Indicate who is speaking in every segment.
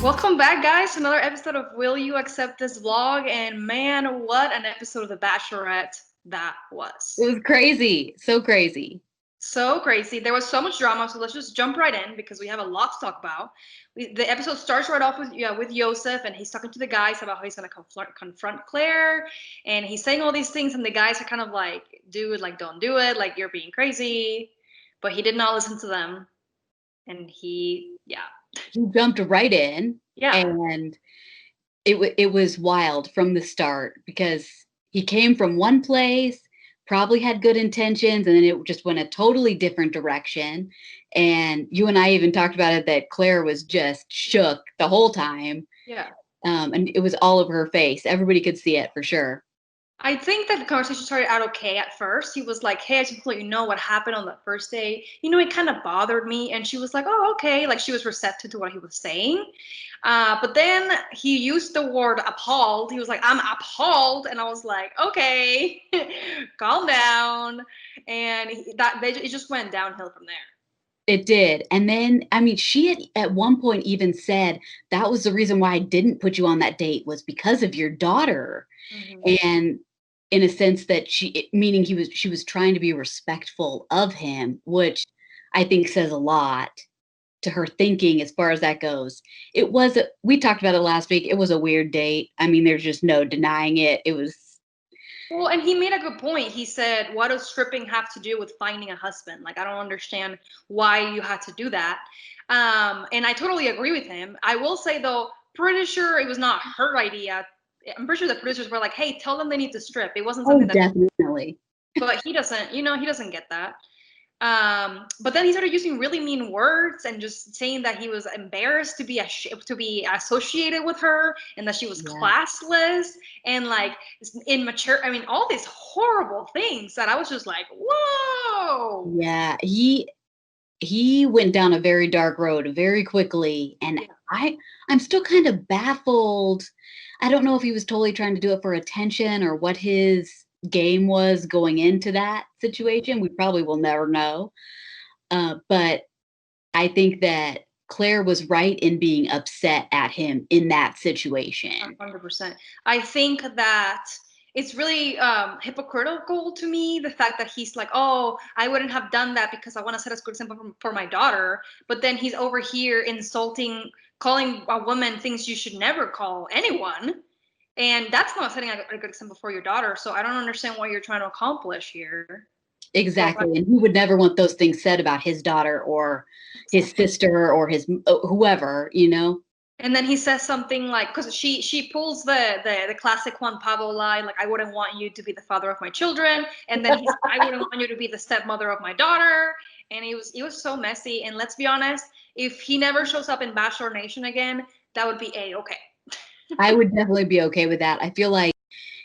Speaker 1: Welcome back, guys, to another episode of Will You Accept This Vlog? And man, what an episode of The Bachelorette that
Speaker 2: It
Speaker 1: was.
Speaker 2: was crazy. So crazy.
Speaker 1: So crazy. There was so much drama, so let's just jump right in because we have a lot to talk about. The episode starts right off with Yosef, and he's talking to the guys about how he's going to confront Claire, and he's saying all these things, and the guys are kind of like, dude, like, don't do it, like, you're being crazy. But he did not listen to them, and yeah.
Speaker 2: He jumped right in,
Speaker 1: Yeah.
Speaker 2: and it was wild from the start because he came from one place, probably had good intentions, and then it just went a totally different direction. And you and I even talked about it that Claire was just shook the whole time.
Speaker 1: Yeah.
Speaker 2: And it was all over her face. Everybody could see it for sure.
Speaker 1: I think that the conversation started out okay at first. He was like, "Hey, I just want to let you know what happened on the first day. It kind of bothered me." And she was like, "Oh, okay." Like she was receptive to what he was saying. But then he used the word appalled. He was like, "I'm appalled," and I was like, "Okay, calm down." And it just went downhill from there.
Speaker 2: It did. And then, I mean, she had at one point even said that was the reason why I didn't put you on that date was because of your daughter.
Speaker 1: Mm-hmm.
Speaker 2: And in a sense that meaning she was trying to be respectful of him, which I think says a lot to her thinking as far as that goes. We talked about it last week. It was a weird date. I mean, there's just no denying it. It was
Speaker 1: Well, and he made a good point. He said, "What does stripping have to do with finding a husband? Like, I don't understand why you had to do that." And I totally agree with him. I will say though, pretty sure it was not her idea. I'm pretty sure the producers were like, "Hey, tell them they need to strip." It wasn't
Speaker 2: oh
Speaker 1: something that,
Speaker 2: definitely.
Speaker 1: but he doesn't. He doesn't get that. But then he started using really mean words and just saying that he was embarrassed to be associated with her and that she was
Speaker 2: Yeah.
Speaker 1: classless and like immature. I mean, all these horrible things that I was just like, whoa.
Speaker 2: Yeah. He went down a very dark road very quickly, and
Speaker 1: Yeah.
Speaker 2: I'm still kind of baffled. I don't know if he was totally trying to do it for attention or what his game was going into that situation. We probably will never know. But I think that Claire was right in being upset at him in that situation.
Speaker 1: 100%. I think that it's really hypocritical to me the fact that he's like, "Oh, I wouldn't have done that because I want to set a good example for my daughter," but then he's over here insulting, calling a woman things you should never call anyone, and that's not setting a good example for your daughter. So I don't understand what you're trying to accomplish here. But
Speaker 2: Exactly. And he would never want those things said about his daughter or his
Speaker 1: exactly.
Speaker 2: sister or his whoever, you know?
Speaker 1: And then he says something like, because she pulls the classic Juan Pablo line, like, "I wouldn't want you to be the father of my children," and then he's, "I wouldn't want you to be the stepmother of my daughter," and it was so messy. And let's be honest, if he never shows up in Bachelor Nation again, that would be okay.
Speaker 2: I would definitely be okay with that. I feel like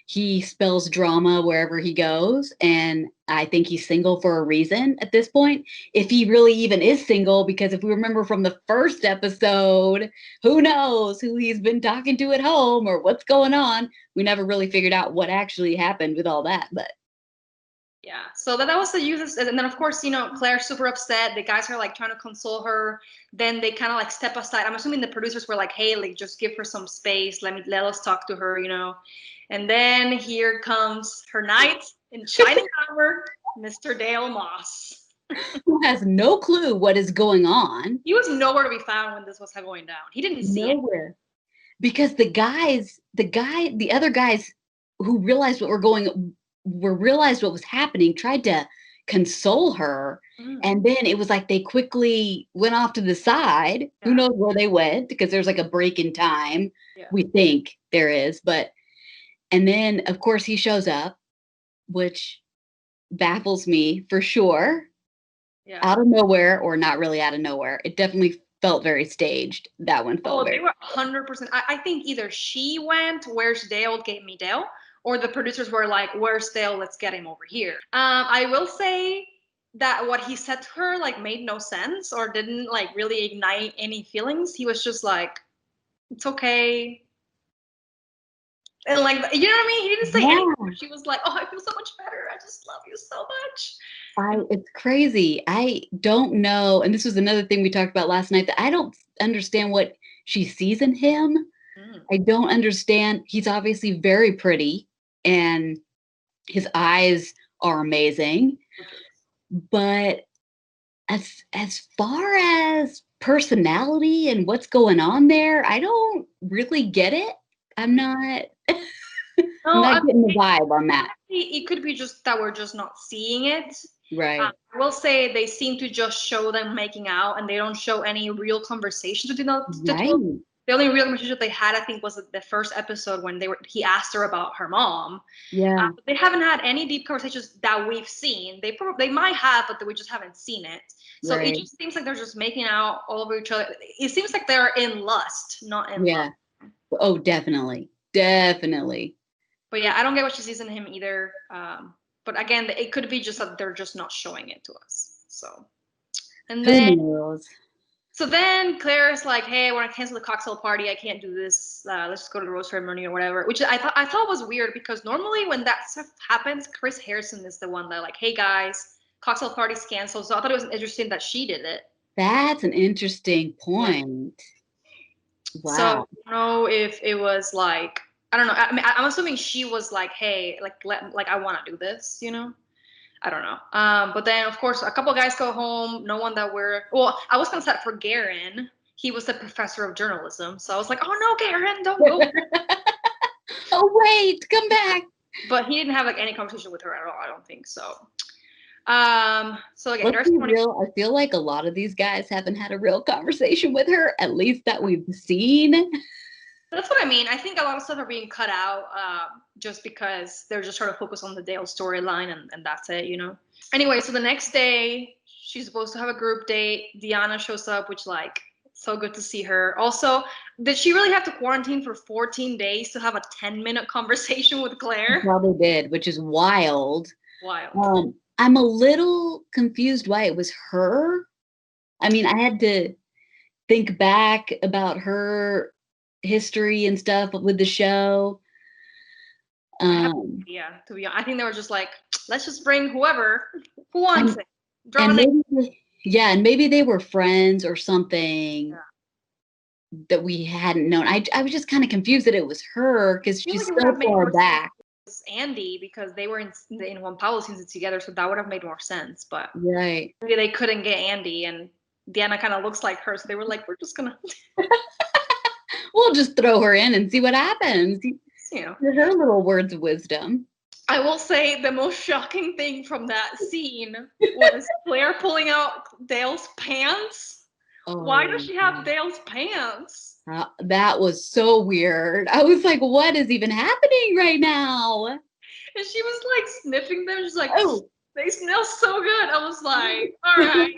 Speaker 2: he spells drama wherever he goes, and I think he's single for a reason at this point. If he really even is single, because if we remember from the first episode, who knows who he's been talking to at home or what's going on. We never really figured out what actually happened with all that, but
Speaker 1: Yeah. So that was the use, and then of course, Claire's super upset. The guys are like trying to console her. Then they kind of like step aside. I'm assuming the producers were like, "Hey, like just give her some space. Let us talk to her." And then here comes her knight in shining armor, Mr. Dale Moss.
Speaker 2: who has no clue what is going on?
Speaker 1: He was nowhere to be found when this was going down. He didn't see it.
Speaker 2: Nowhere. Because the other guys who realized what was happening, tried to console her.
Speaker 1: Mm,
Speaker 2: And then it was like they quickly went off to the side. Who
Speaker 1: yeah.
Speaker 2: knows where they went because there's like a break in time.
Speaker 1: Yeah.
Speaker 2: We think there is, but and then of course he shows up, which baffles me for sure.
Speaker 1: Yeah.
Speaker 2: Out of nowhere or not really out of nowhere. It definitely felt very staged. That one felt
Speaker 1: Oh, they
Speaker 2: very.
Speaker 1: were 100%. I think either she went, "Where's Dale? Gave me Dale," or the producers were like, "Where's Dale? Let's get him over here." I will say that what he said to her like made no sense or didn't like really ignite any feelings. He was just like, "It's okay." And like, you know what I mean? He didn't say anything.
Speaker 2: Yeah.
Speaker 1: She was like, "Oh, I feel so much better. I just love you so much." And
Speaker 2: It's crazy. I don't know, and this was another thing we talked about last night, that I don't understand what she sees in him.
Speaker 1: Mm.
Speaker 2: I don't understand. He's obviously very pretty and his eyes are amazing, but as far as personality and what's going on there, I don't really get it. I'm not I'm
Speaker 1: No,
Speaker 2: not getting the vibe on that.
Speaker 1: it could be just that we're just not seeing it.
Speaker 2: Right.
Speaker 1: I will say they seem to just show them making out, and they don't show any real conversations between the two.
Speaker 2: Right.
Speaker 1: The only real conversation they had, I think, was the first episode when he asked her about her mom.
Speaker 2: Yeah.
Speaker 1: But they haven't had any deep conversations that we've seen. They might have, but we just haven't seen it. So it
Speaker 2: Right.
Speaker 1: just seems like they're just making out all over each other. It seems like they're in lust, not in love.
Speaker 2: Yeah. Oh, definitely. Definitely.
Speaker 1: But yeah, I don't get what she sees in him either. But again, it could be just that they're just not showing it to us. So, and
Speaker 2: Who
Speaker 1: then
Speaker 2: knows?
Speaker 1: so then Claire's like, "Hey, I want to cancel the cocktail party. I can't do this. Let's just go to the rose ceremony or whatever." Which I thought was weird because normally when that stuff happens, Chris Harrison is the one that like, "Hey guys, cocktail party's canceled." So I thought it was interesting that she did it.
Speaker 2: That's an interesting
Speaker 1: Yeah.
Speaker 2: point.
Speaker 1: So I
Speaker 2: Wow.
Speaker 1: don't know if it was like, I don't know. I mean, I'm assuming she was like, "Hey, like I want to do this," you know. I don't know. But then, of course, a couple guys go home. No one that well, I was concerned for Garen. He was the professor of journalism. So I was like, oh no, Garen, don't go.
Speaker 2: Oh, wait, come back.
Speaker 1: But he didn't have like any conversation with her at all, I don't think so. So again,
Speaker 2: Let's be real. I feel like a lot of these guys haven't had a real conversation with her, at least that we've seen.
Speaker 1: That's what I mean. I think a lot of stuff are being cut out just because they're just trying to focus on the Dale storyline and that's it, you know? Anyway, so the next day, she's supposed to have a group date. Deanna shows up, which, like, so good to see her. Also, did she really have to quarantine for 14 days to have a 10-minute conversation with Claire?
Speaker 2: Probably did, which is wild.
Speaker 1: Wild.
Speaker 2: I'm a little confused why it was her. I mean, I had to think back about her history and stuff with the show.
Speaker 1: Yeah, to be honest, I think they were just like, let's just bring whoever who wants it. Draw a
Speaker 2: and
Speaker 1: name.
Speaker 2: and maybe they were friends or something.
Speaker 1: Yeah.
Speaker 2: That we hadn't known. I was just kind of confused that it was her because
Speaker 1: I feel
Speaker 2: she's
Speaker 1: like it would
Speaker 2: so
Speaker 1: have made
Speaker 2: far
Speaker 1: more
Speaker 2: back.
Speaker 1: sense Andy because they were in Juan Pablo season together, so that would have made more sense. But
Speaker 2: Right.
Speaker 1: maybe they couldn't get Andy, and Deanna kind of looks like her, so they were like, we're just gonna,
Speaker 2: We'll just throw her in and see what happens.
Speaker 1: you know.
Speaker 2: Her little words of wisdom.
Speaker 1: I will say the most shocking thing from that scene was Claire pulling out Dale's pants. Why does
Speaker 2: Oh,
Speaker 1: she have Dale's pants?
Speaker 2: that was so weird. I was like, what is even happening right now?
Speaker 1: And she was like sniffing them. She's like,
Speaker 2: Oh,
Speaker 1: they smell so good. I was like, all right.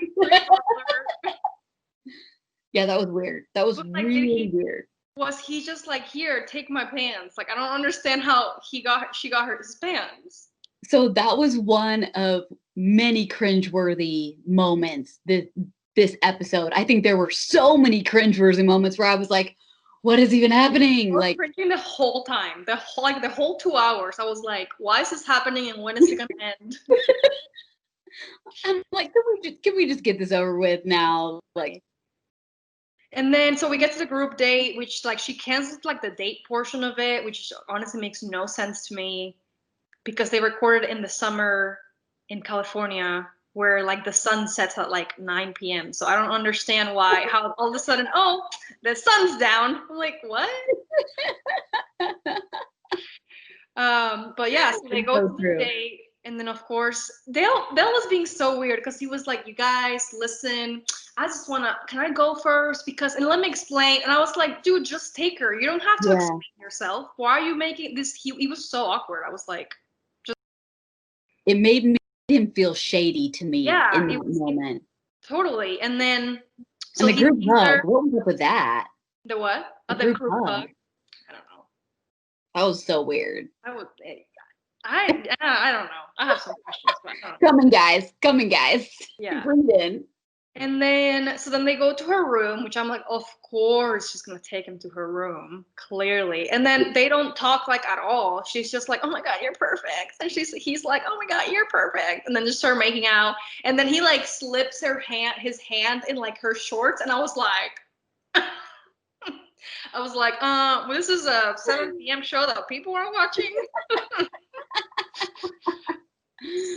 Speaker 2: Yeah, that was weird. That was
Speaker 1: But like,
Speaker 2: really weird.
Speaker 1: was he just like, here, take my pants? Like, I don't understand how she got her his pants.
Speaker 2: So that was one of many cringeworthy moments this episode. I think there were so many cringeworthy moments where I was like, what is even happening?
Speaker 1: I was
Speaker 2: Like
Speaker 1: cringing the whole time. The whole 2 hours. I was like, why is this happening and when is it gonna end?
Speaker 2: I'm like, can we just get this over with now? Like,
Speaker 1: and then so we get to the group date, which like she cancels like the date portion of it, which honestly makes no sense to me because they recorded in the summer in California where like the sun sets at like 9 p.m. So I don't understand how all of a sudden, oh, the sun's down. I'm like, what? But yeah, so they go to the date, and then of course Dale was being so weird because he was like, "You guys, listen, can I go first? Because and let me explain." And I was like, "Dude, just take her. You don't have to explain yourself. Why are you making this?" He was so awkward. I was like, just.
Speaker 2: It made him feel shady to me in that moment.
Speaker 1: Totally. And then
Speaker 2: so and the group hug. What was up with that?
Speaker 1: The what?
Speaker 2: The group hug.
Speaker 1: I don't know.
Speaker 2: That was so weird.
Speaker 1: I don't know. I have some questions, but I don't
Speaker 2: know. Coming, guys.
Speaker 1: Yeah.
Speaker 2: Bring it in.
Speaker 1: And then, so then they go to her room, which I'm like, of course she's gonna take him to her room, clearly. And then they don't talk like at all. She's just like, oh my god, you're perfect. And he's like, oh my god, you're perfect. And then just start making out. And then he like slips his hand in like her shorts, and I was like, I was like, well, this is a 7 p.m. show that people are watching.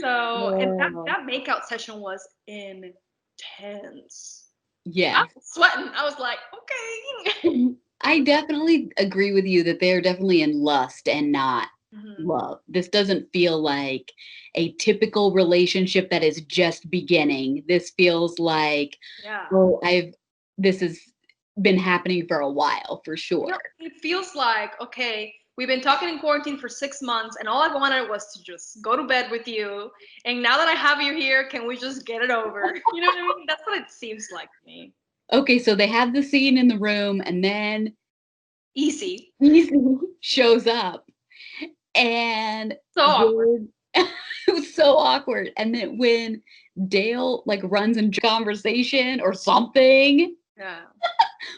Speaker 1: So, and that
Speaker 2: No.
Speaker 1: that makeout session was intense. I
Speaker 2: Yes.
Speaker 1: was sweating. I was like, okay.
Speaker 2: I definitely agree with you that they're definitely in lust and not
Speaker 1: Mhm.
Speaker 2: love. This doesn't feel like a typical relationship that is just beginning. This feels like,
Speaker 1: Yeah.
Speaker 2: oh, this has been happening for a while for sure.
Speaker 1: It feels like, okay, we've been talking in quarantine for 6 months, and all I wanted was to just go to bed with you. And now that I have you here, can we just get it over? You know what I mean? That's what it seems like to me.
Speaker 2: Okay, so they have the scene in the room and then
Speaker 1: Easy.
Speaker 2: he shows up and
Speaker 1: So awkward.
Speaker 2: it was so awkward. And then when Dale like runs into conversation or something,
Speaker 1: Yeah.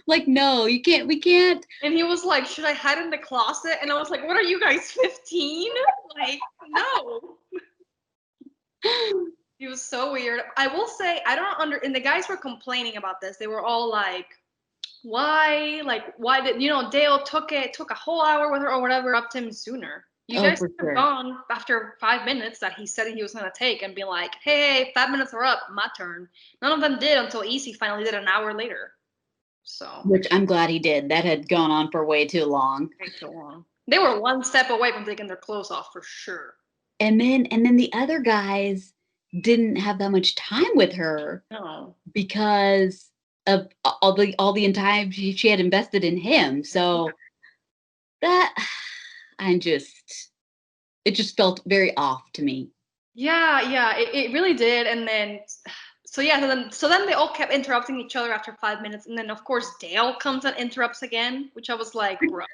Speaker 2: like, no, you can't, we can't.
Speaker 1: And he was like, should I hide in the closet? And I was like, what are you guys, 15? Like, no. He was so weird. I will say, I don't and the guys were complaining about this. They were all like, why? Like, why did, Dale took a whole hour with her or whatever, up to him sooner. You
Speaker 2: Oh,
Speaker 1: guys
Speaker 2: for
Speaker 1: have
Speaker 2: sure.
Speaker 1: gone after 5 minutes that he said he was going to take and be like, hey, 5 minutes are up, my turn. None of them did until Easy finally did an hour later. So,
Speaker 2: Which I'm glad he did. That had gone on for way too long.
Speaker 1: way too long. They were one step away from taking their clothes off for sure.
Speaker 2: And then the other guys didn't have that much time with her
Speaker 1: No.
Speaker 2: because of all the time she had invested in him. So that I just it just felt very off to me.
Speaker 1: Yeah, it really did. And then, so then they all kept interrupting each other after 5 minutes. And then, of course, Dale comes and interrupts again, which I was like, bro,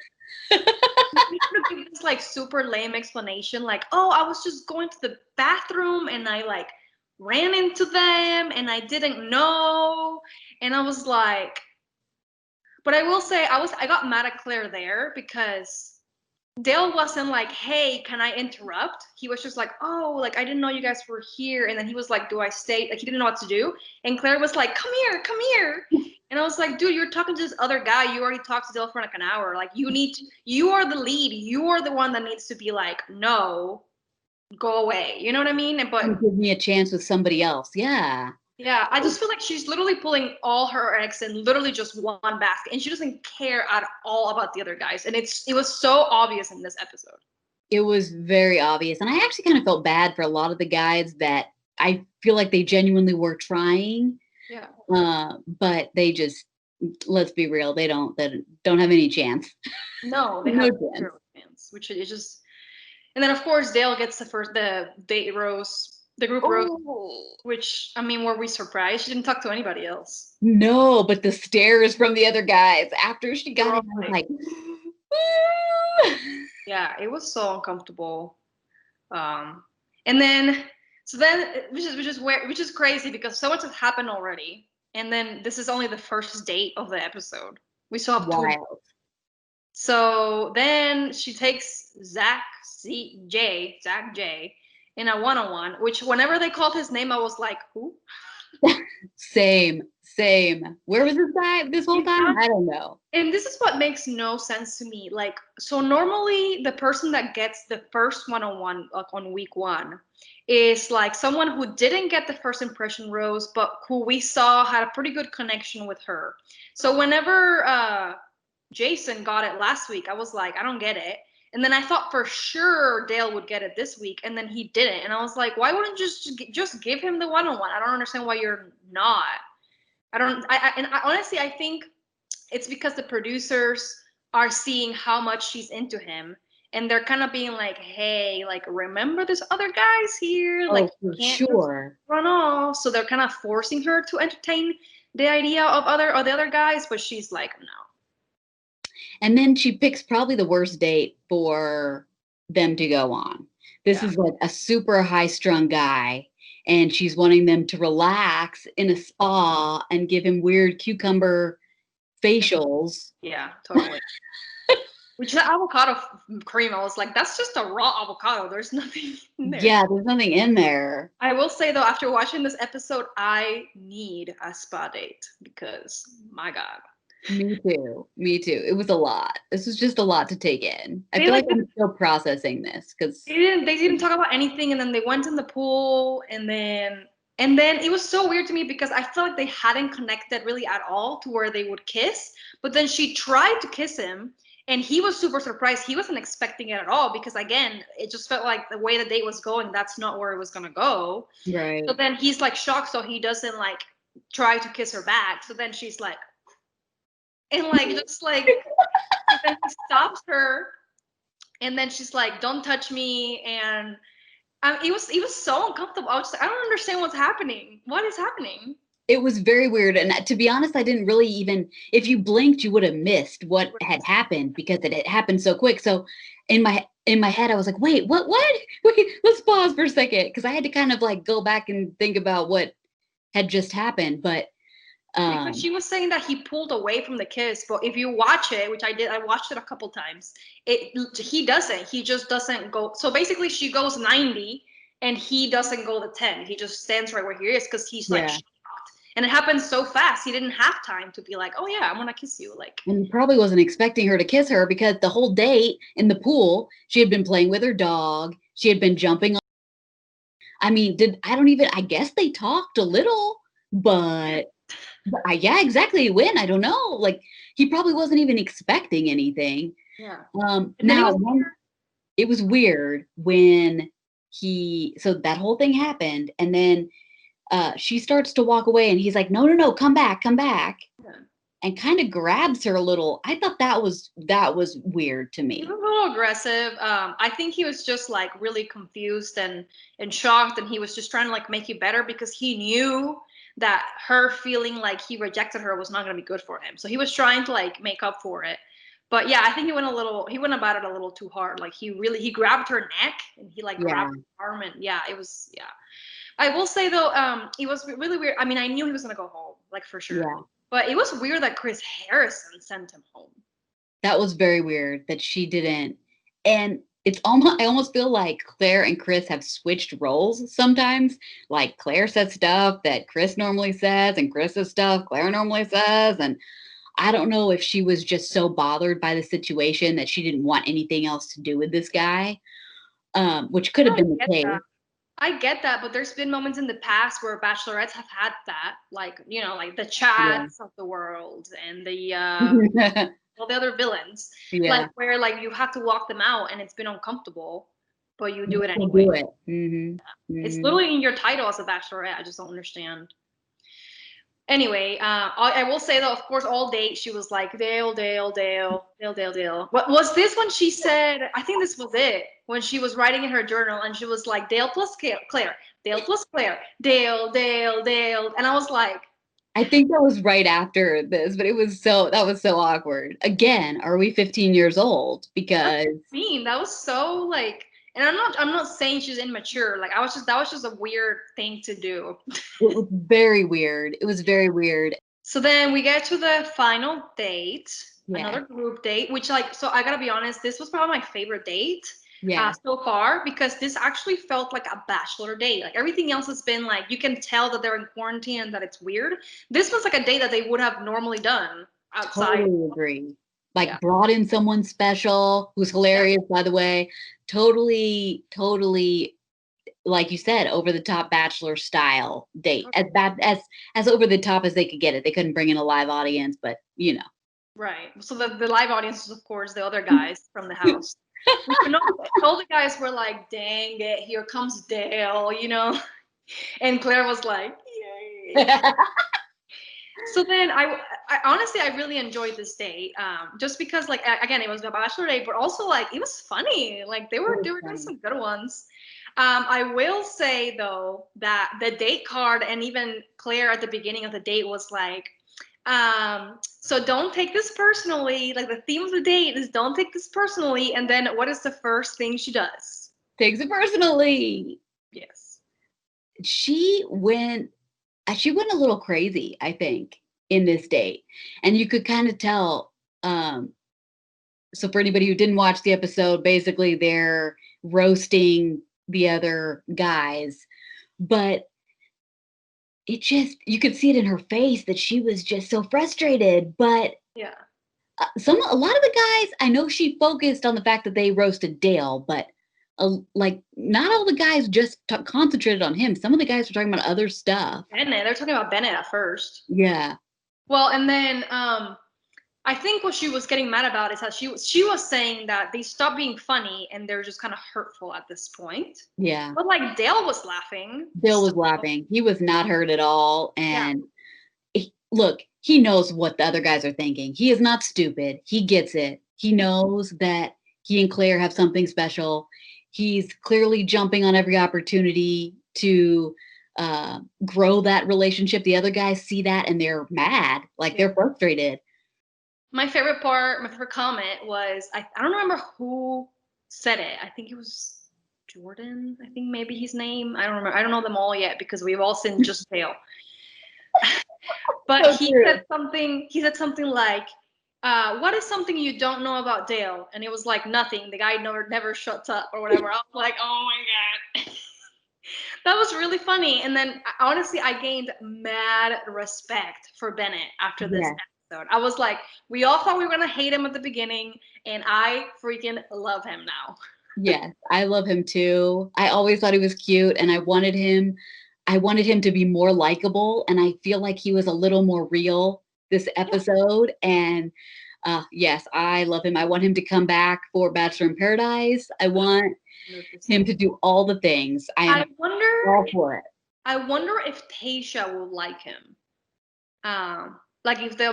Speaker 1: you could give this like super lame explanation, like, oh, I was just going to the bathroom and I like ran into them and I didn't know. And I was like, but I will say, I got mad at Claire there because Dale wasn't like, hey, can I interrupt? He was just like, oh, like, I didn't know you guys were here. And then he was like, do I stay? Like, he didn't know what to do. And Claire was like, come here, come here. And I was like, dude, you're talking to this other guy. You already talked to Dale for like an hour. Like, you are the lead. You are the one that needs to be like, no, go away. You know what I mean? But
Speaker 2: And give me a chance with somebody else. Yeah.
Speaker 1: yeah, I just feel like she's literally pulling all her eggs in literally just one basket, and she doesn't care at all about the other guys. And it was so obvious in this episode.
Speaker 2: It was very obvious. And I actually kind of felt bad for a lot of the guys that I feel like they genuinely were trying.
Speaker 1: Yeah.
Speaker 2: But they just, let's be real, they don't have any chance.
Speaker 1: No, they
Speaker 2: No
Speaker 1: have
Speaker 2: chance.
Speaker 1: zero chance, which is just. And then of course Dale gets the date rose, the group rose,
Speaker 2: Oh.
Speaker 1: which I mean, were we surprised? She didn't talk to anybody else.
Speaker 2: No, but the stares from the other guys after she
Speaker 1: They were
Speaker 2: got
Speaker 1: all
Speaker 2: it, I was
Speaker 1: like,
Speaker 2: like,
Speaker 1: yeah, it was so uncomfortable. Um, and then which is crazy because so much has happened already, and then this is only the first date of the episode. We still have two.
Speaker 2: wild.
Speaker 1: So then she takes Zach J, in a one-on-one. Which whenever they called his name, I was like, who?
Speaker 2: Same, same. Where was this guy this whole
Speaker 1: He's
Speaker 2: time?
Speaker 1: not.
Speaker 2: I don't know.
Speaker 1: And this is what makes no sense to me. Like, so normally the person that gets the first one-on-one, like on week one, is like someone who didn't get the first impression rose, but who we saw had a pretty good connection with her. So whenever Jason got it last week, I was like, I don't get it. And then I thought for sure Dale would get it this week, and then he didn't. And I was like, why wouldn't you just give him the one-on-one? I don't understand why you're not. I don't. Honestly, I think it's because the producers are seeing how much she's into him, and they're kind of being like, hey, like, remember this other guy's here, like,
Speaker 2: Oh, for
Speaker 1: you can't just
Speaker 2: sure.
Speaker 1: run off. So they're kind of forcing her to entertain the idea of the other guys, but she's like, no.
Speaker 2: And then she picks probably the worst date for them to go on. This
Speaker 1: Yeah.
Speaker 2: is like a super high strung guy, and she's wanting them to relax in a spa and give him weird cucumber facials.
Speaker 1: Yeah, totally. Which the avocado cream, I was like, that's just a raw avocado. There's nothing in there.
Speaker 2: Yeah, there's nothing in there.
Speaker 1: I will say though, after watching this episode, I need a spa date because my God.
Speaker 2: Me too. Me too. It was a lot. This was just a lot to take in. I
Speaker 1: They
Speaker 2: feel like
Speaker 1: like
Speaker 2: I'm still processing this because
Speaker 1: they didn't talk about anything, and then they went in the pool, and then it was so weird to me because I felt like they hadn't connected really at all to where they would kiss. But then she tried to kiss him, and he was super surprised. He wasn't expecting it at all because again, it just felt like the way the date was going, that's not where it was gonna go. So
Speaker 2: right.
Speaker 1: then he's like shocked, so he doesn't like try to kiss her back. So then she's like, and like just like, and then he stops her, and then she's like, "Don't touch me," and it was so uncomfortable. I was just like, I don't understand what's happening. What is happening?
Speaker 2: It was very weird. And to be honest, I didn't really even, if you blinked, you would have missed what had happened because it had happened so quick. So in my head, I was like, wait, what? Wait, let's pause for a second. Because I had to kind of like go back and think about what had just happened. But
Speaker 1: Because
Speaker 2: um
Speaker 1: she was saying that he pulled away from the kiss, but if you watch it, which I did, I watched it a couple times. He doesn't. He just doesn't go. So basically, she goes 90, and he doesn't go the 10. He just stands right where he is because he's like
Speaker 2: yeah.
Speaker 1: shocked, and it happens so fast. He didn't have time to be like, "Oh yeah, I'm gonna kiss you." Like,
Speaker 2: And probably wasn't expecting her to kiss her because the whole date in the pool, she had been playing with her dog. She had been jumping on. I mean, I don't even, I guess they talked a little, but yeah, exactly. When? I don't know. Like he probably wasn't even expecting anything.
Speaker 1: yeah. And then it
Speaker 2: Now
Speaker 1: was
Speaker 2: one, it was weird when so that whole thing happened, and then she starts to walk away, and he's like, "No, no, no, come back,"
Speaker 1: weird.
Speaker 2: and kind of grabs her a little. I thought that was weird to
Speaker 1: He was
Speaker 2: me.
Speaker 1: a little aggressive. I think he was just like really confused and shocked, and he was just trying to like make you better because he knew that her feeling like he rejected her was not going to be good for him. So he was trying to like make up for it. But yeah, I think he went about it a little too hard. Like he grabbed her neck and he like
Speaker 2: Yeah,
Speaker 1: grabbed her arm, and yeah, it was, yeah. I will say though, it was really weird. I mean, I knew he was going to go home, like for sure.
Speaker 2: yeah.
Speaker 1: But it was weird that Chris Harrison sent him home.
Speaker 2: That was very weird that she didn't. And it's almost, I almost feel like Claire and Chris have switched roles sometimes. Like Claire says stuff that Chris normally says, and Chris says stuff Claire normally says. And I don't know if she was just so bothered by the situation that she didn't want anything else to do with this guy, which could have
Speaker 1: I
Speaker 2: been the
Speaker 1: get
Speaker 2: case.
Speaker 1: that. I get that, but there's been moments in the past where bachelorettes have had that, like, like the
Speaker 2: Yeah.
Speaker 1: Chads of the world and the all the other villains, like
Speaker 2: Yeah.
Speaker 1: where like you have to walk them out and it's been uncomfortable, but you do
Speaker 2: You
Speaker 1: it
Speaker 2: still
Speaker 1: anyway.
Speaker 2: do it. Hmm.
Speaker 1: It's
Speaker 2: Hmm.
Speaker 1: literally in your title as a bachelorette. I just don't understand. Anyway, I will say though, of course, all day she was like Dale, Dale, Dale, Dale, Dale, Dale. What was this when she said? I think this was it when she was writing in her journal and she was like Dale plus Claire, Dale plus Claire, Dale, Dale, Dale, and I was like,
Speaker 2: I think that was right after this, but that was so awkward. Again, are we 15 years old?
Speaker 1: that's
Speaker 2: Because
Speaker 1: mean. That was so like, and I'm not saying she's immature. Like that was just a weird thing to do.
Speaker 2: it was very weird. It was very weird.
Speaker 1: So then we get to the final date,
Speaker 2: Yeah.
Speaker 1: another group date, which like, so I gotta be honest, this was probably my favorite date
Speaker 2: Yeah.
Speaker 1: so far because this actually felt like a bachelor date. Like everything else has been like, you can tell that they're in quarantine and that it's weird. This was like a date that they would have normally done outside.
Speaker 2: Totally agree.
Speaker 1: Yeah.
Speaker 2: Like brought in someone special who's
Speaker 1: Yeah.
Speaker 2: hilarious, by the way. Totally, totally, like you said, over the top bachelor style date. As bad as over the top as they could get it. They couldn't bring in a live audience, but
Speaker 1: Right. So the live audience is, of course, the other guys from the house. Which, all the guys were like, dang it, here comes Dale. And Claire was like, yay. So then I honestly I really enjoyed this day, just because like again it was a bachelor day, but also like it was funny. Like they
Speaker 2: It
Speaker 1: were
Speaker 2: was
Speaker 1: they were doing
Speaker 2: funny.
Speaker 1: some good ones. I will say though that the date card and even Claire at the beginning of the date was like, so don't take this personally. Like the theme of the date is don't take this personally. And then what is the first thing she does?
Speaker 2: Takes it personally.
Speaker 1: Yes.
Speaker 2: She went she went a little crazy, I think, in this date. And you could kind of tell. So for anybody who didn't watch the episode, basically they're roasting the other guys. But it just, you could see it in her face that she was just so frustrated. But
Speaker 1: Yeah.
Speaker 2: a lot of the guys, I know she focused on the fact that they roasted Dale, but like not all the guys just concentrated on him. Some of the guys were talking about other stuff.
Speaker 1: Bennett. They're talking about Bennett at first.
Speaker 2: Yeah.
Speaker 1: Well, and then I think what she was getting mad about is that she was saying that they stopped being funny and they're just kind of hurtful at this point.
Speaker 2: Yeah.
Speaker 1: But like Dale was laughing.
Speaker 2: Dale
Speaker 1: So
Speaker 2: was laughing. He was not hurt at all.
Speaker 1: yeah.
Speaker 2: And look, he knows what the other guys are thinking. He is not stupid. He gets it. He knows that he and Claire have something special. He's clearly jumping on every opportunity to grow that relationship. The other guys see that and they're mad, like they're frustrated.
Speaker 1: My favorite part, my favorite comment was I don't remember who said it. I think it was Jordan. I think maybe his name. I don't remember. I don't know them all yet because we've all seen just Dale. But
Speaker 2: So
Speaker 1: he
Speaker 2: true.
Speaker 1: said something. He said something like, "What is something you don't know about Dale?" And it was like nothing. The guy never shuts up or whatever. I was like, "Oh my god." That was really funny. And then honestly, I gained mad respect for Bennett after this
Speaker 2: Yeah.
Speaker 1: episode. I was like, we all thought we were gonna hate him at the beginning, and I freaking love him now.
Speaker 2: Yes, I love him too. I always thought he was cute and I wanted him to be more likable, and I feel like he was a little more real this episode. And yes, I love him. I want him to come back for Bachelor in Paradise. I want him to do all the things. I
Speaker 1: I
Speaker 2: am
Speaker 1: wonder.
Speaker 2: all for it.
Speaker 1: I wonder if Tasha will like him. Like if they'll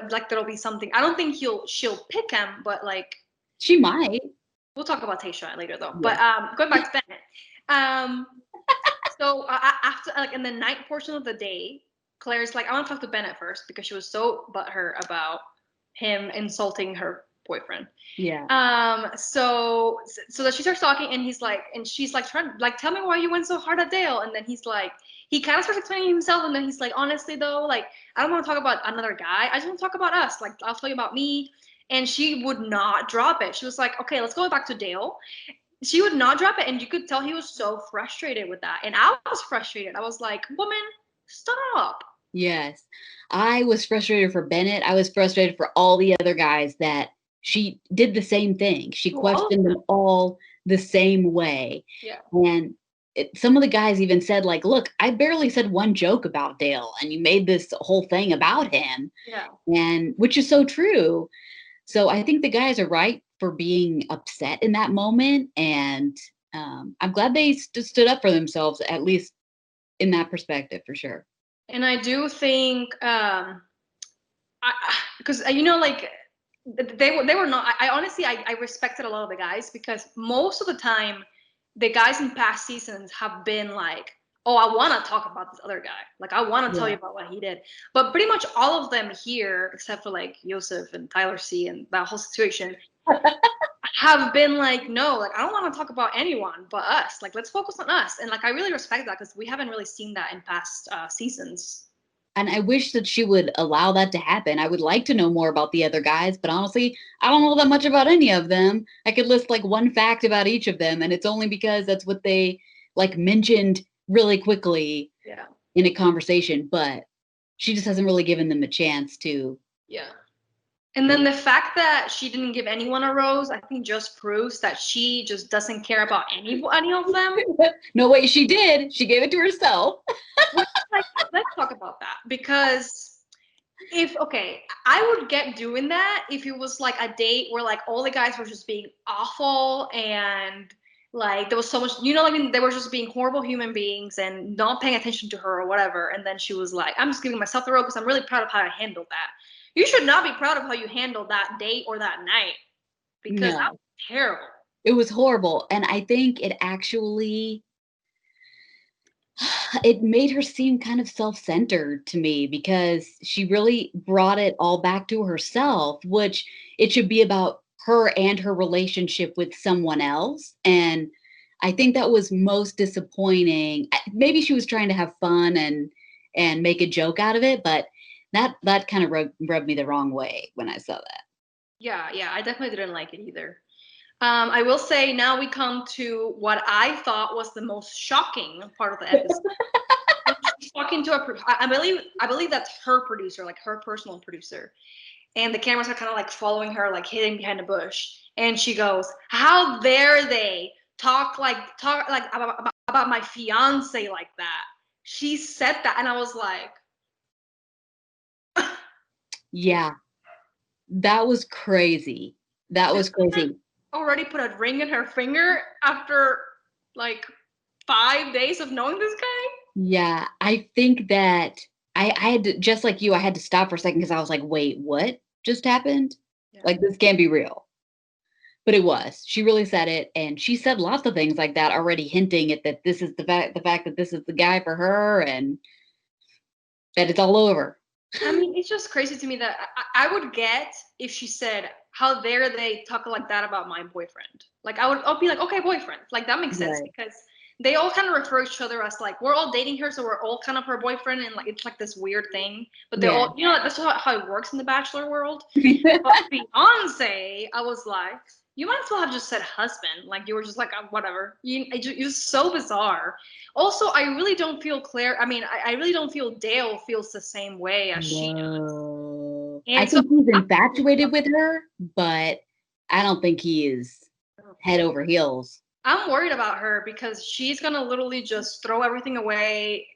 Speaker 1: like there'll be something. I don't think she'll pick him, but like
Speaker 2: She might.
Speaker 1: we'll talk about Tasha later though.
Speaker 2: Yeah.
Speaker 1: But going back to Bennett. Um, so after like in the night portion of the day, Claire's like, I want to talk to Bennett first because she was so butthurt about him insulting her boyfriend.
Speaker 2: Yeah.
Speaker 1: So that she starts talking and he's like, and she's like trying like tell me why you went so hard at Dale, and then he's like, he kind of starts explaining himself, and then he's like, honestly though, like I don't want to talk about another guy. I just want to talk about us. Like I'll tell you about me. And she would not drop it. She was like, okay, let's go back to Dale. She would not drop it, and you could tell he was so frustrated with that, and I was frustrated. I was like, woman, stop.
Speaker 2: Yes. I was frustrated for Bennett. I was frustrated for all the other guys that she did the same thing. She questioned them all the same way.
Speaker 1: Yeah.
Speaker 2: And some of the guys even said, like, look, I barely said one joke about Dale, and you made this whole thing about him.
Speaker 1: Yeah.
Speaker 2: And which is so true. So I think the guys are right for being upset in that moment. And I'm glad they stood up for themselves, at least in that perspective, for sure.
Speaker 1: And I do think, because you know, like they were not. I honestly I respected a lot of the guys because most of the time, the guys in past seasons have been like, oh, I want to talk about this other guy. Like I want to tell you about what he did. But pretty much all of them here, except for like Joseph and Tyler C and that whole situation, have been like, no, like I don't want to talk about anyone but us. Like let's focus on us. And like I really respect that because we haven't really seen that in past seasons.
Speaker 2: And I wish that she would allow that to happen. I would like to know more about the other guys, but honestly, I don't know that much about any of them. I could list like one fact about each of them, and it's only because that's what they like mentioned really quickly in a conversation, but she just hasn't really given them a chance to.
Speaker 1: Yeah. And then the fact that she didn't give anyone a rose, I think just proves that she just doesn't care about any of them.
Speaker 2: No way, she did. She gave it to herself.
Speaker 1: Like, let's talk about that because I would get doing that if it was like a date where like all the guys were just being awful and like there was so much, I mean, they were just being horrible human beings and not paying attention to her or whatever. And then she was like, I'm just giving myself the rose because I'm really proud of how I handled that. You should not be proud of how you handled that date or that night because that was terrible.
Speaker 2: It was horrible. And I think it actually it made her seem kind of self-centered to me because she really brought it all back to herself, which it should be about her and her relationship with someone else. And I think that was most disappointing. Maybe she was trying to have fun and make a joke out of it, but that kind of rubbed me the wrong way when I saw that.
Speaker 1: Yeah, I definitely didn't like it either. I will say now we come to what I thought was the most shocking part of the episode. she's talking to I believe that's her producer, like her personal producer. And the cameras are kind of like following her, like hidden behind a bush. And she goes, "How dare they talk like about my fiance like that?" She said that, and I was like,
Speaker 2: Yeah, that was crazy. That was crazy.
Speaker 1: already put a ring in her finger after like 5 days of knowing this guy.
Speaker 2: Yeah, I think that I had to, just like you, I had to stop for a second because I was like, wait, what just happened?
Speaker 1: Yeah.
Speaker 2: Like, this can't be real. But it was. She really said it, and she said lots of things like that, already hinting at that this is the fact that this is the guy for her, and that it's all over.
Speaker 1: I mean, it's just crazy to me that I would get if she said, "How dare they talk like that about my boyfriend?" Like I'll be like, "Okay, boyfriend." Like that makes sense
Speaker 2: Right.
Speaker 1: because they all kind of refer to each other as like we're all dating her, so we're all kind of her boyfriend, and like it's like this weird thing. But they're
Speaker 2: Yeah.
Speaker 1: all, that's how it works in the Bachelor world. But Beyonce, I was like, you might as well have just said husband. Like you were just like, whatever. It was so bizarre. Also, I really don't feel Claire. I mean, I really don't feel Dale feels the same way as she does.
Speaker 2: No. I
Speaker 1: And so
Speaker 2: think he's infatuated with her, but I don't think he is head over heels.
Speaker 1: I'm worried about her because she's gonna literally just throw everything away.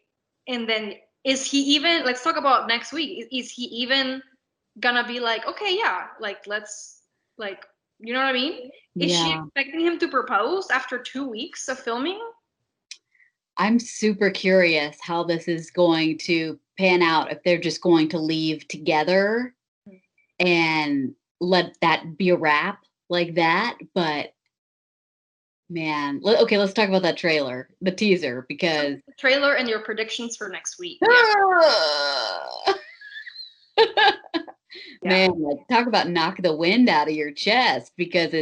Speaker 1: And then is he even? Let's talk about next week. Is he even gonna be like, okay, yeah, like let's like, you know what I mean? Is she
Speaker 2: Yeah.
Speaker 1: expecting him to propose after 2 weeks of filming?
Speaker 2: I'm super curious how this is going to pan out, if they're just going to leave together and let that be a wrap like that. But man, okay, let's talk about that trailer, the teaser,
Speaker 1: So
Speaker 2: because
Speaker 1: the trailer and your predictions for next week. Yeah. Yeah.
Speaker 2: man, like talk about knock the wind out of your chest, because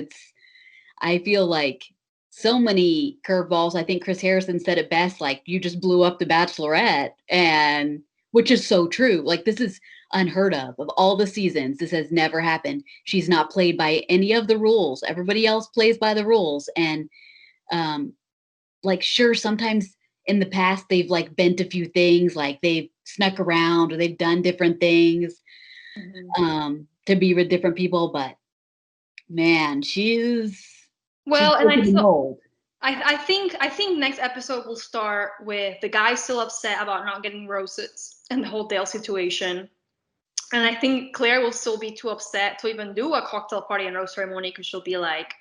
Speaker 2: I feel like so many curveballs. I think Chris Harrison said it best, like, you just blew up the Bachelorette, and which is so true. Like, this is unheard of all the seasons. This has never happened. She's not played by any of the rules. Everybody else plays by the rules. And um like, sure, sometimes in the past they've like bent a few things, like they've snuck around or they've done different things
Speaker 1: Mhm.
Speaker 2: to be with different people, but man, she's
Speaker 1: Well, and
Speaker 2: breaking the mold.
Speaker 1: I think next episode will start with the guy still upset about not getting roses and the whole Dale situation. And I think Claire will still be too upset to even do a cocktail party and rose ceremony because she'll be like,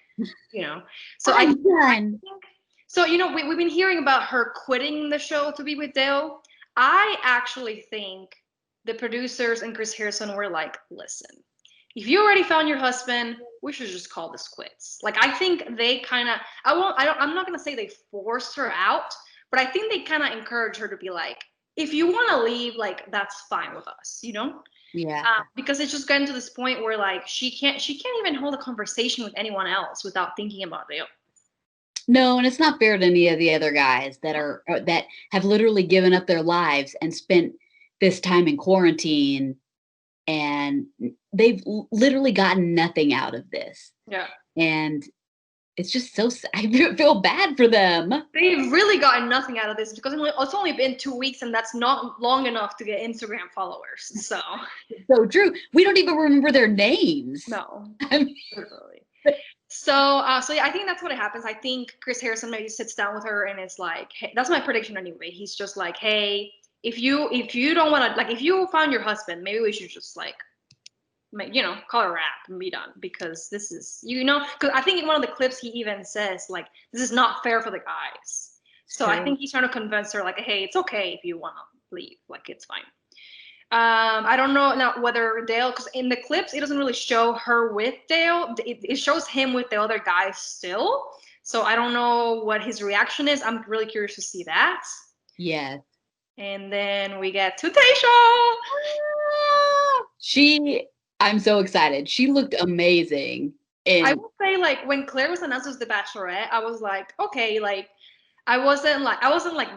Speaker 1: you know. So I
Speaker 2: I'm done.
Speaker 1: think so. We've been hearing about her quitting the show to be with Dale. I actually think the producers and Chris Harrison were like, listen, if you already found your husband, we should just call this quits. Like I think they kind of I'm not going to say they forced her out, but I think they kind of encouraged her to be like, if you want to leave, like that's fine with us, you know?
Speaker 2: Yeah.
Speaker 1: Because it's just gotten to this point where like she can't even hold a conversation with anyone else without thinking about it.
Speaker 2: No, and it's not fair to any of the other guys that are that have literally given up their lives and spent this time in quarantine, and they've literally gotten nothing out of this.
Speaker 1: Yeah.
Speaker 2: And it's just I feel bad for them.
Speaker 1: They've really gotten nothing out of this because it's only been 2 weeks and that's not long enough to get Instagram followers. So
Speaker 2: So true. We don't even remember their names.
Speaker 1: no,
Speaker 2: I mean,
Speaker 1: literally. So yeah, I think that's what happens. I think Chris Harrison maybe sits down with her and is like, hey, that's my prediction anyway. He's just like, hey, if you don't want to, like, if you found your husband, maybe we should just like call it a wrap and be done because this is, because I think in one of the clips he even says like, this is not fair for the guys. So I think he's trying to convince her like, hey, it's okay if you want to leave, like it's fine. I don't know now whether Dale, because in the clips it doesn't really show her with Dale. It shows him with the other guys still. So I don't know what his reaction is. I'm really curious to see that.
Speaker 2: yes.
Speaker 1: And then we get to Taysha.
Speaker 2: I'm so excited. She looked amazing.
Speaker 1: I
Speaker 2: And
Speaker 1: will say, like, when Claire was announced as the Bachelorette, I was like, okay, like, I wasn't like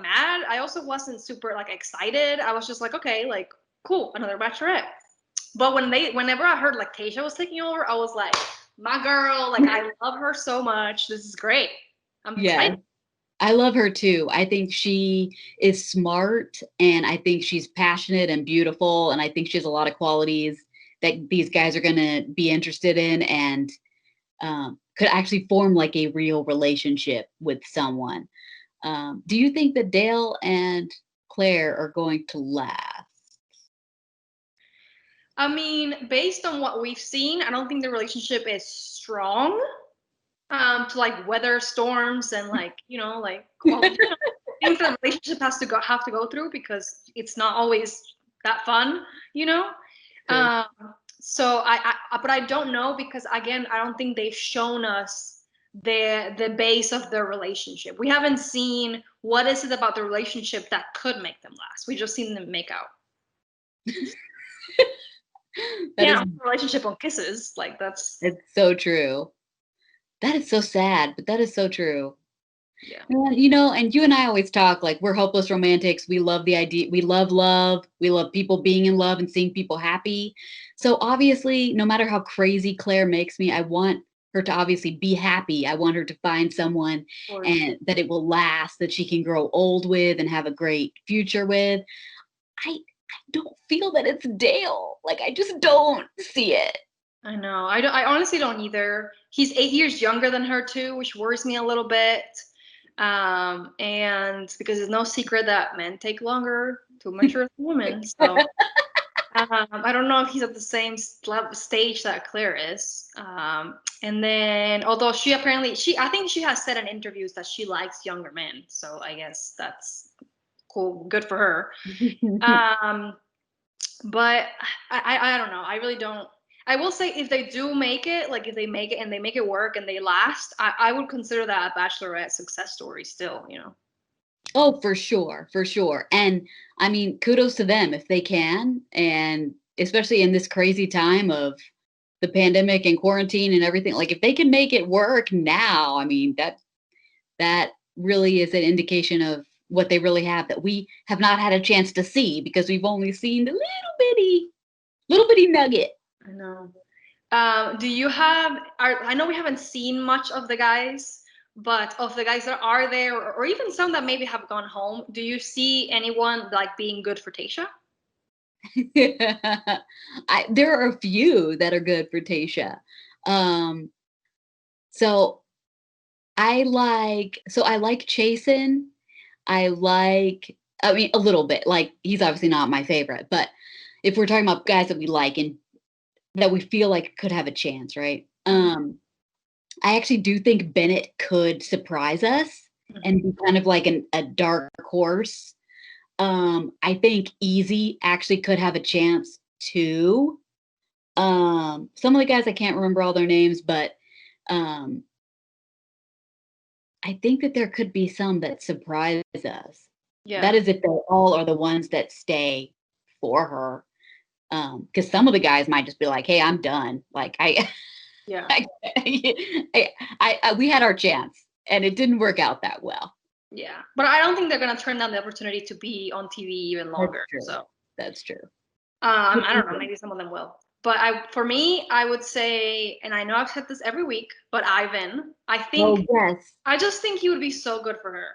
Speaker 1: mad. I also wasn't super like excited. I was just like, okay, like, cool, another Bachelorette. But whenever I heard like Tayshia was taking over, I was like, my girl, like, I love her so much. This is great. I'm
Speaker 2: yes,
Speaker 1: excited.
Speaker 2: I love her too. I think she is smart and I think she's passionate and beautiful. And I think she has a lot of qualities that these guys are going to be interested in and could actually form like a real relationship with someone. Do you think that Dale and Claire are going to last?
Speaker 1: I mean, based on what we've seen, I don't think the relationship is strong to like weather storms and like like all things that a relationship has to go through because it's not always that fun, you know.
Speaker 2: True.
Speaker 1: Um, so but I don't know because again, I don't think they've shown us the base of their relationship. We haven't seen what is it about the relationship that could make them last. We just seen them make out.
Speaker 2: That is,
Speaker 1: Yeah, relationship on kisses, like that's
Speaker 2: it's so true. That is so sad, but that is so true.
Speaker 1: yeah.
Speaker 2: And you and I always talk like we're hopeless romantics. We love the idea. We love love. We love people being in love and seeing people happy. So obviously, no matter how crazy Claire makes me, I want her to obviously be happy. I want her to find someone
Speaker 1: Or
Speaker 2: and that it will last, that she can grow old with and have a great future with. I don't feel that it's Dale. Like I just don't see it.
Speaker 1: I know. I honestly don't either. He's 8 years younger than her too, which worries me a little bit. And because it's no secret that men take longer to mature as a woman. So I don't know if he's at the same stage that Claire is. And then, although I think she has said in interviews that she likes younger men. So I guess that's cool, good for her. Um, but I don't know. I really don't. I will say if they do make it, like if they make it and they make it work and they last, I would consider that a Bachelorette success story still, you know.
Speaker 2: Oh, for sure, for sure. And I mean, kudos to them if they can. And especially in this crazy time of the pandemic and quarantine and everything, like if they can make it work now, I mean, that really is an indication of what they really have that we have not had a chance to see because we've only seen the little bitty nugget.
Speaker 1: I know. Do you have? I know we haven't seen much of the guys, but of the guys that are there, or even some that maybe have gone home, do you see anyone like being good for Tasha?
Speaker 2: There are a few that are good for Tasha. Um, so I like Chasen. I mean, a little bit. Like he's obviously not my favorite, but if we're talking about guys that we like and that we feel like could have a chance, right? I actually do think Bennett could surprise us
Speaker 1: Mhm.
Speaker 2: and be kind of like a dark horse. I think Easy actually could have a chance too. Some of the guys I can't remember all their names, but um, I think that there could be some that surprise us. That
Speaker 1: Yeah,
Speaker 2: is if they all are the ones that stay for her. Because some of the guys might just be like, "Hey, I'm done." Like
Speaker 1: yeah,
Speaker 2: I, we had our chance, and it didn't work out that well.
Speaker 1: yeah. But I don't think they're gonna turn down the opportunity to be on TV even
Speaker 2: That's
Speaker 1: longer.
Speaker 2: true.
Speaker 1: So
Speaker 2: That's true. What
Speaker 1: I
Speaker 2: do you
Speaker 1: don't know.
Speaker 2: think?
Speaker 1: Maybe some of them will. But for me, I would say, and I know I've said this every week, but Ivan,
Speaker 2: Oh yes,
Speaker 1: I just think he would be so good for her.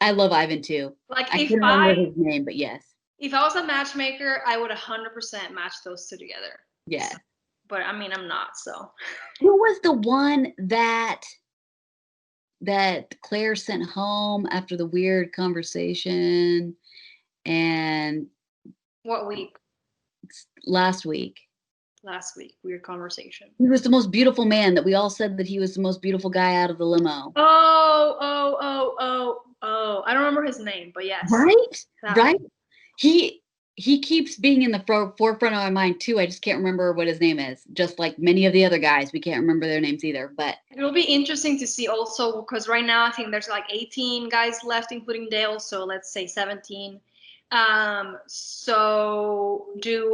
Speaker 2: I love Ivan too.
Speaker 1: Like
Speaker 2: I couldn't remember his name, but yes,
Speaker 1: if I was a matchmaker, I would 100% match those two together. So,
Speaker 2: yes.
Speaker 1: but I mean, I'm not. So
Speaker 2: Who was the one that Claire sent home after the weird conversation and
Speaker 1: what week?
Speaker 2: last week?
Speaker 1: Last week, weird conversation.
Speaker 2: He was the most beautiful man that we all said that he was the most beautiful guy out of the limo.
Speaker 1: Oh. I don't remember his name, but yes,
Speaker 2: Right?
Speaker 1: that one.
Speaker 2: Right? He he keeps being in the forefront of my mind too. I just can't remember what his name is. Just like many of the other guys, we can't remember their names either. But
Speaker 1: It'll be interesting to see also because right now I think there's like 18 guys left, including Dale. So let's say 17. So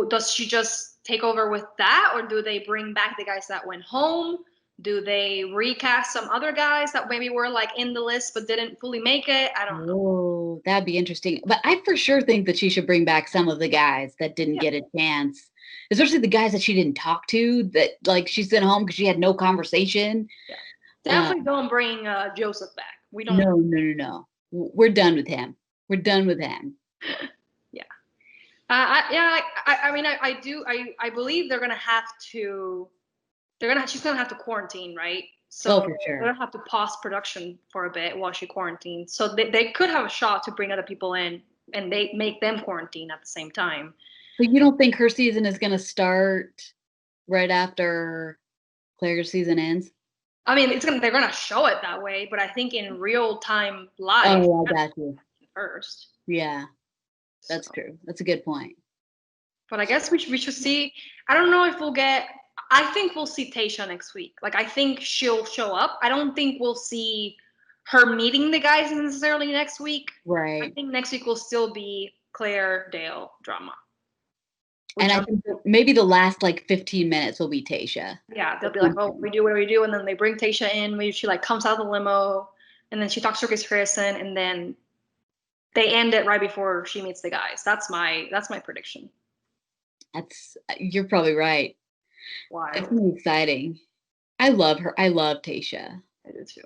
Speaker 1: does she just take over with that, or do they bring back the guys that went home? Do they recast some other guys that maybe were like in the list but didn't fully make it? I don't know.
Speaker 2: oh, that'd be interesting. But I for sure think that she should bring back some of the guys that didn't
Speaker 1: Yeah,
Speaker 2: get a chance, especially the guys that she didn't talk to. That like she sent home because she had no conversation.
Speaker 1: yeah.
Speaker 2: Uh,
Speaker 1: Definitely don't bring Joseph back. We don't.
Speaker 2: no, no, no, no. We're done with him. We're done with him.
Speaker 1: Yeah. I mean, I believe they're gonna have to. She's gonna have to quarantine, right?
Speaker 2: Oh,
Speaker 1: So
Speaker 2: for
Speaker 1: they're
Speaker 2: sure.
Speaker 1: gonna have to pause production for a bit while she quarantines. So they could have a shot to bring other people in and they make them quarantine at the same time.
Speaker 2: So you don't think her season is going to start right after Claire's season ends?
Speaker 1: I mean, they're gonna show it that way, but I think in real time live
Speaker 2: Oh, I got you.
Speaker 1: first.
Speaker 2: Yeah, that's
Speaker 1: So,
Speaker 2: true. That's a good point.
Speaker 1: but I guess we should see. I don't know if we'll get. I think we'll see Tasha next week. Like I think she'll show up. I don't think we'll see her meeting the guys necessarily next week. I
Speaker 2: Right.
Speaker 1: think next week will still be Claire Dale drama.
Speaker 2: And
Speaker 1: Which
Speaker 2: I think that maybe the last like 15 minutes will be Tasha.
Speaker 1: yeah, they'll be like, oh, what do we do? And then they bring Tasha in. Maybe she like comes out of the limo, and then she talks to Chris Harrison, and then they end it right before she meets the guys. That's my prediction.
Speaker 2: You're probably right.
Speaker 1: Why?
Speaker 2: It's gonna be exciting. I love her. I love Tasha.
Speaker 1: I do too.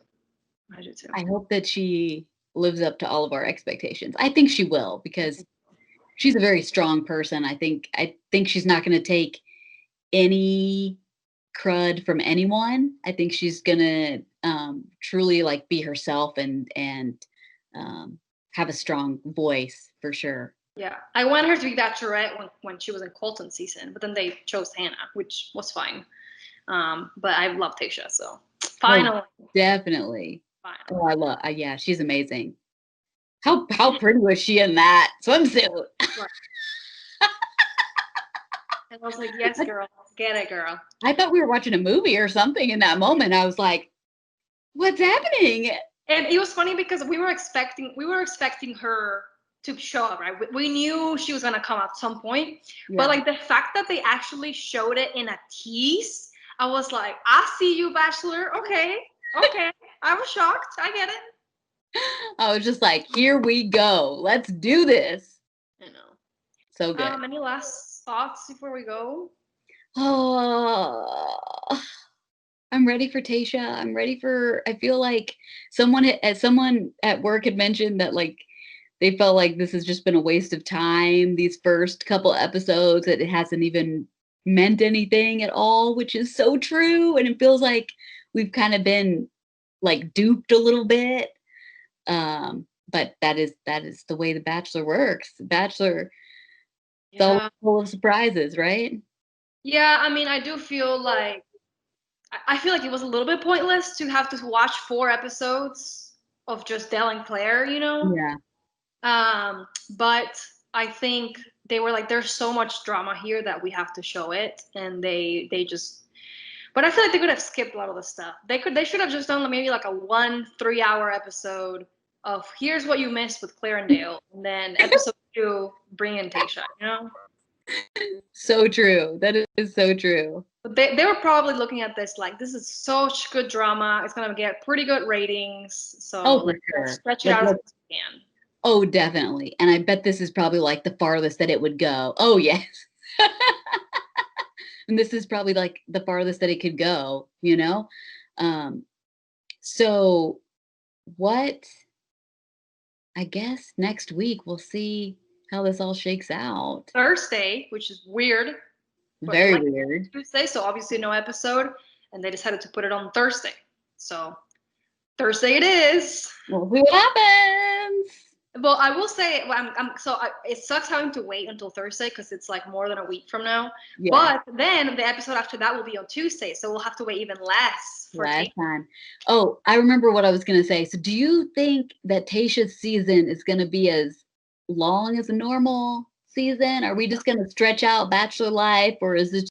Speaker 1: I do too.
Speaker 2: I hope that she lives up to all of our expectations. I think she will because she's a very strong person. I think she's not going to take any crud from anyone. I think she's going to truly like be herself and have a strong voice for sure.
Speaker 1: Yeah, I wanted her to be Bachelorette when she was in Colton season, but then they chose Hannah, which was fine. But I love Tasha, so
Speaker 2: Oh,
Speaker 1: finally,
Speaker 2: definitely.
Speaker 1: finally.
Speaker 2: Oh, I love. Yeah, she's amazing. How pretty was she in that swimsuit?
Speaker 1: Right. And I was like, yes, girl, get it, girl.
Speaker 2: I thought we were watching a movie or something in that moment. I was like, "What's happening?"
Speaker 1: And it was funny because we were expecting her to show up, right? We knew she was gonna come at some point, but
Speaker 2: Yeah.
Speaker 1: like the fact that they actually showed it in a tease, I was like, I see you, Bachelor. Okay, okay. I was shocked. I get it.
Speaker 2: I was just like, "Here we go. Let's do this."
Speaker 1: I know.
Speaker 2: So good.
Speaker 1: Any last thoughts before we go?
Speaker 2: Oh, I'm ready for Tasha. I'm ready for I feel like someone at work had mentioned that, like, they felt like this has just been a waste of time, these first couple episodes, that it hasn't even meant anything at all, which is so true, and it feels like we've kinda been, like, duped a little bit, but that is the way The Bachelor works. The Bachelor is always
Speaker 1: Yeah.
Speaker 2: full of surprises, right?
Speaker 1: Yeah, I mean, I do feel like I feel like it was a little bit pointless to have to watch 4 episodes of just Dell and Claire, you know?
Speaker 2: Yeah.
Speaker 1: But I think they were like, there's so much drama here that we have to show it, and they just. But I feel like they could have skipped a lot of the stuff. They should have just done maybe like a 1 3 hour episode of here's what you missed with Claire and Dale, and then episode 2 bring in Tasha, you know.
Speaker 2: So true. That is so true.
Speaker 1: But they were probably looking at this like this is such good drama. It's gonna get pretty good ratings. So
Speaker 2: Oh, for
Speaker 1: let's
Speaker 2: sure.
Speaker 1: stretch it
Speaker 2: Like,
Speaker 1: out as
Speaker 2: let's
Speaker 1: much as we can.
Speaker 2: oh, definitely, and I bet this is probably, like, the farthest that it would go. Oh, yes. And this is probably, like, the farthest that it could go, you know? Um, so what I guess next week we'll see how this all shakes out.
Speaker 1: Thursday, which is weird, but
Speaker 2: Very
Speaker 1: like
Speaker 2: weird.
Speaker 1: Tuesday, so obviously no episode, and they decided to put it on Thursday. So Thursday it is.
Speaker 2: We'll see what happens.
Speaker 1: Well, I will say, well, it sucks having to wait until Thursday because it's like more than a week from now.
Speaker 2: Yeah,
Speaker 1: But then the episode after that will be on Tuesday, so we'll have to wait even less for
Speaker 2: last
Speaker 1: Tate.
Speaker 2: time. Oh, I remember what I was gonna say. So do you think that Tasha's season is gonna be as long as a normal season? Are we just gonna stretch out Bachelor life, or is it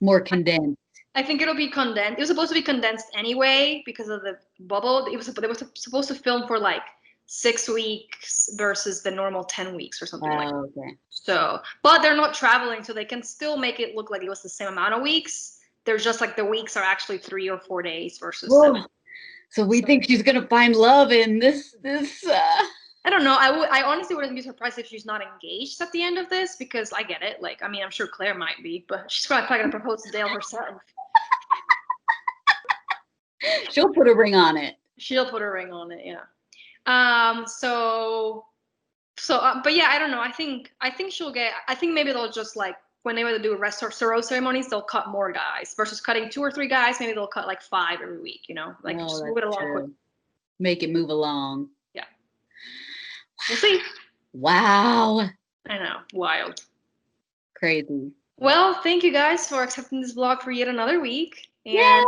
Speaker 2: more condensed?
Speaker 1: I think it'll be condensed. It was supposed to be condensed anyway because of the bubble. They were supposed to film for like 6 weeks versus the normal 10 weeks or something like that.
Speaker 2: Oh, okay.
Speaker 1: So, but they're not traveling, so they can still make it look like it was the same amount of weeks. There's just like the weeks are actually 3 or 4 days versus
Speaker 2: Whoa.
Speaker 1: 7.
Speaker 2: So we
Speaker 1: So
Speaker 2: think she's gonna find love in this.
Speaker 1: I don't know. I honestly wouldn't be surprised if she's not engaged at the end of this because I get it. Like, I mean, I'm sure Claire might be, but she's probably gonna propose to Dale herself.
Speaker 2: She'll put a ring on it.
Speaker 1: She'll put a ring on it, yeah. But yeah, I don't know. I think she'll get. I think maybe they'll just like when they do rose ceremonies, they'll cut more guys versus cutting 2 or 3 guys. Maybe they'll cut like 5 every week. Like
Speaker 2: Oh,
Speaker 1: just move it
Speaker 2: that's
Speaker 1: along quick.
Speaker 2: true. Make it move along.
Speaker 1: Yeah, we'll see.
Speaker 2: Wow.
Speaker 1: I know, wild.
Speaker 2: Crazy.
Speaker 1: Well, thank you guys for accepting this vlog for yet another week. And
Speaker 2: Yay!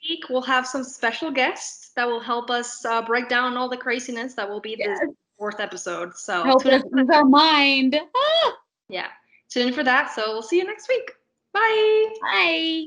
Speaker 1: week we'll have some special guests that will help us break down all the craziness that will be this
Speaker 2: Yes.
Speaker 1: 4th episode. So
Speaker 2: Help
Speaker 1: tune in
Speaker 2: us
Speaker 1: for
Speaker 2: ease
Speaker 1: that.
Speaker 2: our mind. Ah!
Speaker 1: Yeah, tune in for that. So we'll see you next week. Bye.
Speaker 2: Bye.